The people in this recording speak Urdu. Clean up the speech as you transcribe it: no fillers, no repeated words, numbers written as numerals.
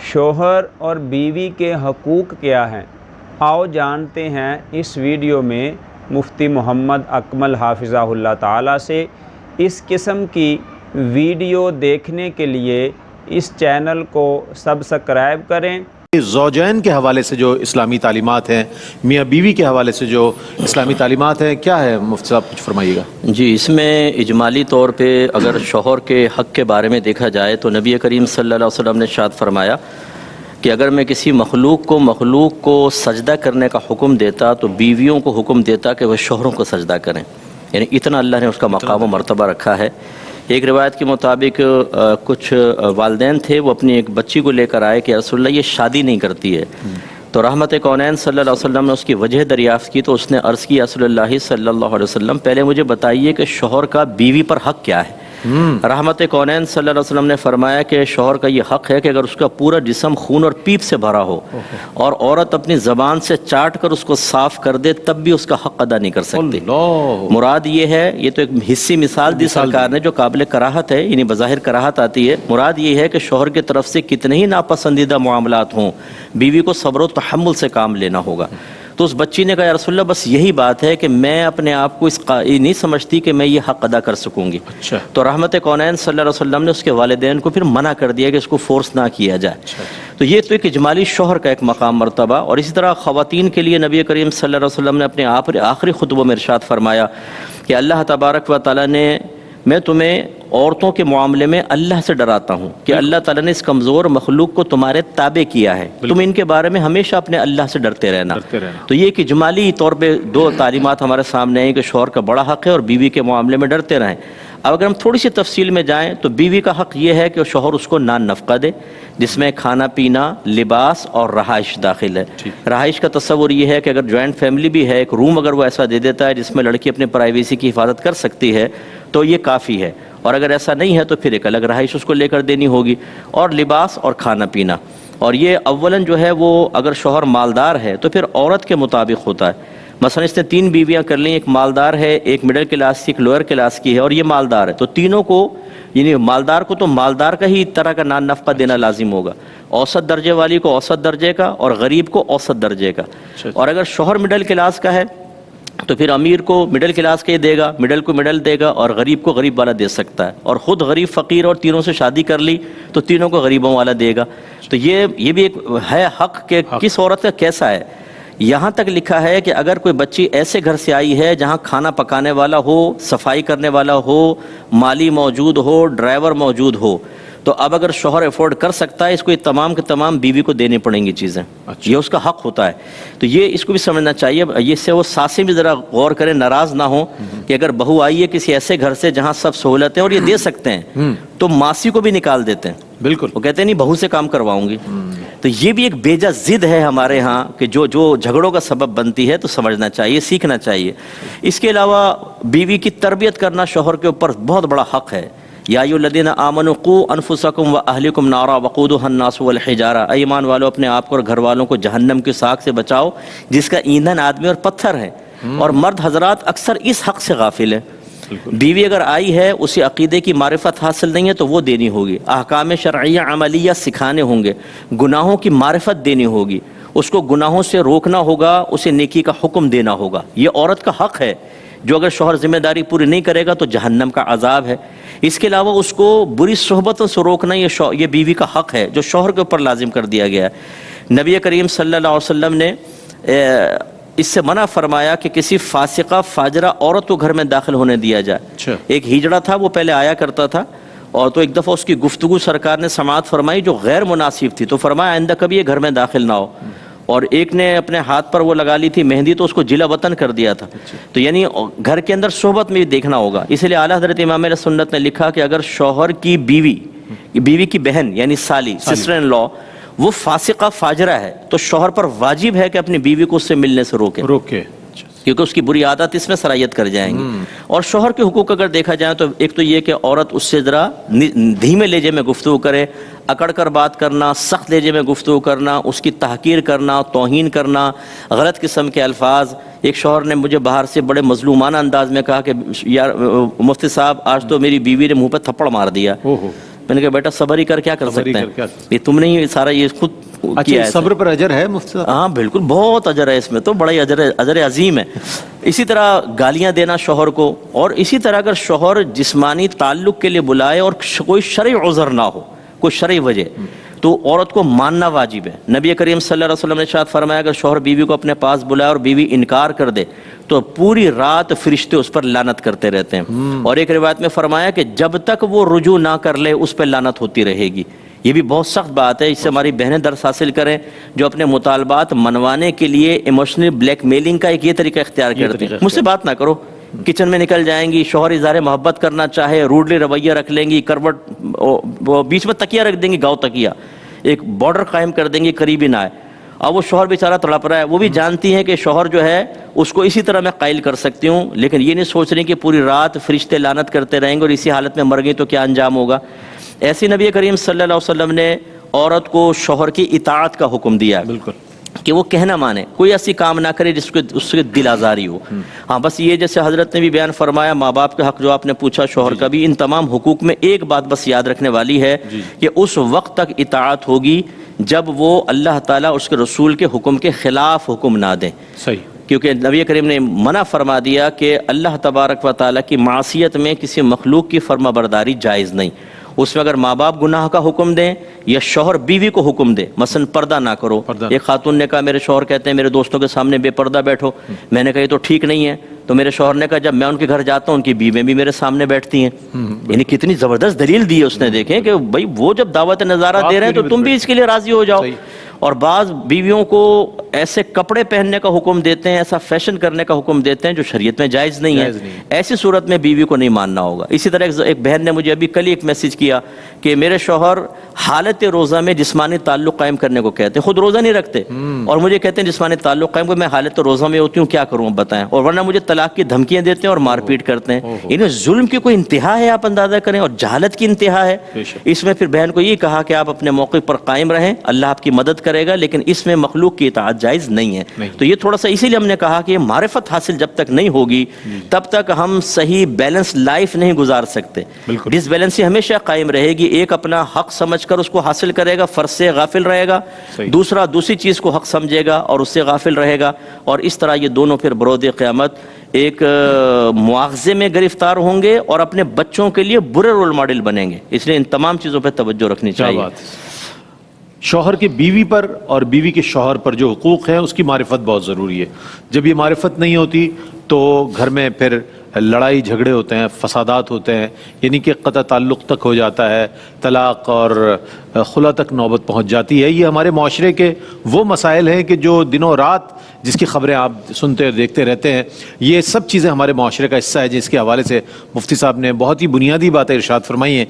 شوہر اور بیوی کے حقوق کیا ہیں؟ آؤ جانتے ہیں اس ویڈیو میں مفتی محمد اکمل حافظہ اللہ تعالیٰ سے۔ اس قسم کی ویڈیو دیکھنے کے لیے اس چینل کو سبسکرائب کریں۔ زوجین کے حوالے سے جو اسلامی تعلیمات ہیں، میاں بیوی کے حوالے سے جو اسلامی تعلیمات ہیں، کیا ہے مفتی صاحب، کچھ فرمائیے گا۔ جی، اس میں اجمالی طور پہ اگر شوہر کے حق کے بارے میں دیکھا جائے تو نبی کریم صلی اللہ علیہ وسلم نے ارشاد فرمایا کہ اگر میں کسی مخلوق کو سجدہ کرنے کا حکم دیتا تو بیویوں کو حکم دیتا کہ وہ شوہروں کو سجدہ کریں، یعنی اتنا اللہ نے اس کا مقام و مرتبہ رکھا ہے۔ ایک روایت کے مطابق کچھ والدین تھے، وہ اپنی ایک بچی کو لے کر آئے کہ رسول اللہ یہ شادی نہیں کرتی ہے، تو رحمت کونین صلی اللہ علیہ وسلم نے اس کی وجہ دریافت کی تو اس نے عرض کی رسول اللہ صلی اللہ علیہ وسلم پہلے مجھے بتائیے کہ شوہر کا بیوی پر حق کیا ہے۔ رحمت کونین صلی اللہ علیہ وسلم نے فرمایا کہ شوہر کا یہ حق ہے کہ اگر اس کا پورا جسم خون اور پیپ سے بھرا ہو اور عورت اپنی زبان سے چاٹ کر اس کو صاف کر دے تب بھی اس کا حق ادا نہیں کر سکتی۔ مراد یہ ہے، یہ تو ایک حصی مثال دی سرکار نے جو قابل کراہت ہے، یعنی بظاہر کراہت آتی ہے، مراد یہ ہے کہ شوہر کی طرف سے کتنے ہی ناپسندیدہ معاملات ہوں، بیوی کو صبر و تحمل سے کام لینا ہوگا۔ تو اس بچی نے کہا یا رسول اللہ بس یہی بات ہے کہ میں اپنے آپ کو اس قائل نہیں سمجھتی کہ میں یہ حق ادا کر سکوں گی۔ تو رحمت کونین صلی اللہ علیہ وسلم نے اس کے والدین کو پھر منع کر دیا کہ اس کو فورس نہ کیا جائے۔ تو یہ تو ایک اجمالی شوہر کا ایک مقام مرتبہ، اور اسی طرح خواتین کے لیے نبی کریم صلی اللہ علیہ وسلم نے اپنے آخری خطبوں میں ارشاد فرمایا کہ اللہ تبارک و تعالیٰ نے میں تمہیں عورتوں کے معاملے میں اللہ سے ڈراتا ہوں کہ اللہ تعالیٰ نے اس کمزور مخلوق کو تمہارے تابع کیا ہے، تم ان کے بارے میں ہمیشہ اپنے اللہ سے ڈرتے رہنا۔ تو یہ ایک اجمالی طور پہ دو تعلیمات ہمارے سامنے ہیں کہ شوہر کا بڑا حق ہے اور بیوی کے معاملے میں ڈرتے رہیں۔ اب اگر ہم تھوڑی سی تفصیل میں جائیں تو بیوی کا حق یہ ہے کہ شوہر اس کو نان نفقہ دے، جس میں کھانا پینا، لباس اور رہائش داخل ہے۔ رہائش کا تصور یہ ہے کہ اگر جوائنٹ فیملی بھی ہے، ایک روم اگر وہ ایسا دے دیتا ہے جس میں لڑکی اپنے پرائیویسی کی حفاظت کر سکتی ہے تو یہ کافی ہے، اور اگر ایسا نہیں ہے تو پھر ایک الگ رہائش اس کو لے کر دینی ہوگی، اور لباس اور کھانا پینا۔ اور یہ اولاً جو ہے وہ اگر شوہر مالدار ہے تو پھر عورت کے مطابق ہوتا ہے۔ مثلا اس نے 3 بیویاں کر لیں، ایک مالدار ہے، ایک مڈل کلاس کی، ایک لوئر کلاس کی ہے، اور یہ مالدار ہے، تو تینوں کو یعنی مالدار کو تو مالدار کا ہی طرح کا نان نفقہ دینا لازم ہوگا، اوسط درجے والی کو اوسط درجے کا، اور غریب کو اوسط درجے کا۔ اور اگر شوہر مڈل کلاس کا ہے تو پھر امیر کو مڈل کلاس کے دے گا، مڈل کو مڈل دے گا، اور غریب کو غریب والا دے سکتا ہے، اور خود غریب فقیر اور تینوں سے شادی کر لی تو تینوں کو غریبوں والا دے گا۔ تو یہ بھی ایک ہے حق کہ کس عورت کا کیسا ہے۔ یہاں تک لکھا ہے کہ اگر کوئی بچی ایسے گھر سے آئی ہے جہاں کھانا پکانے والا ہو، صفائی کرنے والا ہو، مالی موجود ہو، ڈرائیور موجود ہو، تو اب اگر شوہر افورڈ کر سکتا ہے اس کو یہ تمام کے تمام بیوی کو دینے پڑیں گی چیزیں، یہ اس کا حق ہوتا ہے۔ تو یہ اس کو بھی سمجھنا چاہیے، یہ سے وہ ساسیں بھی ذرا غور کریں، ناراض نہ ہوں کہ اگر بہو آئی ہے کسی ایسے گھر سے جہاں سب سہولتیں اور یہ دے سکتے ہیں تو ماسی کو بھی نکال دیتے ہیں، بالکل، وہ کہتے ہیں نہیں بہو سے کام کرواؤں گی۔ تو یہ بھی ایک بیجا ضد ہے ہمارے ہاں کہ جو جھگڑوں کا سبب بنتی ہے، تو سمجھنا چاہیے، سیکھنا چاہیے۔ اس کے علاوہ بیوی کی تربیت کرنا شوہر کے اوپر بہت بڑا حق ہے۔ یا ایھا الذین آمنوا قوا انفسکم واہلکم نارا وقودھا الناس والحجارہ، اے ایمان والو اپنے آپ کو اور گھر والوں کو جہنم کی ساگ سے بچاؤ جس کا ایندھن آدمی اور پتھر ہے۔ اور مرد حضرات اکثر اس حق سے غافل ہیں۔ بیوی اگر آئی ہے، اسے عقیدے کی معرفت حاصل نہیں ہے تو وہ دینی ہوگی، احکام شرعیہ عملیہ سکھانے ہوں گے، گناہوں کی معرفت دینی ہوگی، اس کو گناہوں سے روکنا ہوگا، اسے نیکی کا حکم دینا ہوگا۔ یہ عورت کا حق ہے، جو اگر شوہر ذمہ داری پوری نہیں کرے گا تو جہنم کا عذاب ہے۔ اس کے علاوہ اس کو بری صحبتوں سے روکنا یہ بیوی کا حق ہے جو شوہر کے اوپر لازم کر دیا گیا ہے۔ نبی کریم صلی اللہ علیہ وسلم نے اس سے منع فرمایا کہ کسی فاسقہ فاجرہ عورت کو گھر میں داخل ہونے دیا جائے۔ ایک ہجڑا تھا، وہ پہلے آیا کرتا تھا، اور تو ایک دفعہ اس کی گفتگو سرکار نے سماعت فرمائی جو غیر مناسب تھی، تو فرمایا آئندہ کبھی یہ گھر میں داخل نہ ہو۔ اور ایک نے اپنے ہاتھ پر وہ لگا لی تھی مہندی، تو اس کو جلا وطن کر دیا تھا۔ تو یعنی گھر کے اندر صحبت میں بھی دیکھنا ہوگا۔ اس لیے اعلیٰ حضرت امام اہل سنت نے لکھا کہ اگر شوہر کی بیوی کی بہن یعنی سالی، سسٹر ان لا، وہ فاسقہ فاجرہ ہے تو شوہر پر واجب ہے کہ اپنی بیوی کو اس سے ملنے سے روکے، کیونکہ اس کی بری عادت اس میں سرایت کر جائیں گی۔ اور شوہر کے حقوق اگر دیکھا جائے تو ایک تو یہ کہ عورت اس سے ذرا دھیمے لہجے میں گفتگو کرے، اکڑ کر بات کرنا، سخت لہجے میں گفتگو کرنا، اس کی تحقیر کرنا، توہین کرنا، غلط قسم کے الفاظ۔ ایک شوہر نے مجھے باہر سے بڑے مظلومانہ انداز میں کہا کہ یار مفتی صاحب آج تو میری بیوی نے منہ پہ تھپڑ مار دیا۔ میں نے کہا بیٹا صبر ہی کر کیا کر صبر ہی سکتے کر کیا ہیں, یہ تم نے ہی سارا یہ خود اچھا کیا ہے. صبر پر اجر ہے مفتی صاحب؟ ہاں بالکل, بہت اجر ہے اس میں, تو بڑا ہی اجر عظیم ہے. اسی طرح گالیاں دینا شوہر کو, اور اسی طرح اگر شوہر جسمانی تعلق کے لیے بلائے اور کوئی شرعی عذر نہ ہو, کوئی شرعی وجہ, تو عورت کو ماننا واجب ہے. نبی کریم صلی اللہ علیہ وسلم نے ارشاد فرمایا اگر شوہر بیوی کو اپنے پاس بلائے اور بیوی انکار کر دے تو پوری رات فرشتے اس پر لعنت کرتے رہتے ہیں. اور ایک روایت میں فرمایا کہ جب تک وہ رجوع نہ کر لے اس پہ لعنت ہوتی رہے گی. یہ بھی بہت سخت بات ہے, اس سے ہماری بہنیں درس حاصل کریں جو اپنے مطالبات منوانے کے لیے ایموشنل بلیک میلنگ کا ایک یہ طریقہ اختیار کرتے ہیں. مجھ سے بات نہ کرو, کچن میں نکل جائیں گی, شوہر اظہار محبت کرنا چاہے روڈلی رویہ رکھ لیں گی, کروٹ وہ بیچ میں تکیہ رکھ دیں گی, گاؤں تکیہ, ایک بارڈر قائم کر دیں گی, قریب ہی نہ آئے. اب وہ شوہر بیچارہ تڑپ رہا ہے, وہ بھی جانتی ہیں کہ شوہر جو ہے اس کو اسی طرح میں قائل کر سکتی ہوں, لیکن یہ نہیں سوچ رہی کہ پوری رات فرشتے لعنت کرتے رہیں گے اور اسی حالت میں مر گئی تو کیا انجام ہوگا. ایسی نبی کریم صلی اللہ علیہ وسلم نے عورت کو شوہر کی اطاعت کا حکم دیا بالکل, کہ وہ کہنا مانے, کوئی ایسی کام نہ کرے جس کو اس کے دل آزاری ہو. ہاں بس یہ جیسے حضرت نے بھی بیان فرمایا ماں باپ کے حق جو آپ نے پوچھا شوہر کا بھی, ان تمام حقوق میں ایک بات بس یاد رکھنے والی ہے کہ اس وقت تک اطاعت ہوگی جب وہ اللہ تعالیٰ اس کے رسول کے حکم کے خلاف حکم نہ دیں. صحیح, کیونکہ نبی کریم نے منع فرما دیا کہ اللہ تبارک و تعالیٰ کی معصیت میں کسی مخلوق کی فرما برداری جائز نہیں. اس میں اگر ماں باپ گناہ کا حکم دیں یا شوہر بیوی کو حکم دے, مثلا پردہ نہ کرو. ایک خاتون نے کہا میرے شوہر کہتے ہیں میرے دوستوں کے سامنے بے پردہ بیٹھو. میں نے کہا یہ تو ٹھیک نہیں ہے. تو میرے شوہر نے کہا جب میں ان کے گھر جاتا ہوں ان کی بیویاں بھی میرے سامنے بیٹھتی ہیں. یعنی کتنی زبردست دلیل دی ہے اس نے, دیکھیں کہ بھائی وہ جب دعوت نظارہ دے رہے ہیں تو تم بھی اس کے لیے راضی ہو جاؤ. اور بعض بیویوں کو ایسے کپڑے پہننے کا حکم دیتے ہیں, ایسا فیشن کرنے کا حکم دیتے ہیں جو شریعت میں جائز نہیں ہے. ایسی صورت میں بیوی کو نہیں ماننا ہوگا. اسی طرح ایک بہن نے مجھے ابھی کل ہی ایک میسج کیا کہ میرے شوہر حالت روزہ میں جسمانی تعلق قائم کرنے کو کہتے ہیں, خود روزہ نہیں رکھتے اور مجھے کہتے ہیں جسمانی تعلق قائم کرو. میں حالت روزہ میں ہوتی ہوں, کیا کروں بتائیں. اور ورنہ مجھے طلاق کی دھمکیاں دیتے ہیں اور مار پیٹ کرتے ہیں. انہیں ظلم کی کوئی انتہا ہے, آپ اندازہ کریں, اور جہالت کی انتہا ہے. اس میں پھر بہن کو یہ کہا کہ آپ اپنے موقع پر قائم رہیں, اللہ آپ کی مدد کرے گا, لیکن اس میں مخلوق کی اطاعت جائز نہیں ہے. تو یہ تھوڑا سا اسی لیے ہم نے کہا کہ یہ معرفت حاصل جب تک نہیں ہوگی تب تک ہم صحیح بیلنس لائف نہیں گزار سکتے. ڈس بیلنسی ہمیشہ قائم رہے گی. ایک اپنا حق سمجھ کر اس کو حاصل کرے گا, فرض سے غافل رہے گا, دوسرا دوسری چیز کو حق سمجھے گا اور اس سے غافل رہے گا, اور اس طرح یہ دونوں پھر برود قیامت ایک مواخذے میں گرفتار ہوں گے اور اپنے بچوں کے لیے برے رول ماڈل بنیں گے. اس لیے ان تمام چیزوں پہ توجہ رکھنی چاہیے. شوہر کے بیوی پر اور بیوی کے شوہر پر جو حقوق ہیں اس کی معرفت بہت ضروری ہے. جب یہ معرفت نہیں ہوتی تو گھر میں پھر لڑائی جھگڑے ہوتے ہیں, فسادات ہوتے ہیں, یعنی کہ قطع تعلق تک ہو جاتا ہے, طلاق اور خلا تک نوبت پہنچ جاتی ہے. یہ ہمارے معاشرے کے وہ مسائل ہیں کہ جو دنوں رات جس کی خبریں آپ سنتے اور دیکھتے رہتے ہیں. یہ سب چیزیں ہمارے معاشرے کا حصہ ہے جس کے حوالے سے مفتی صاحب نے بہت ہی بنیادی باتیں ارشاد فرمائی ہیں.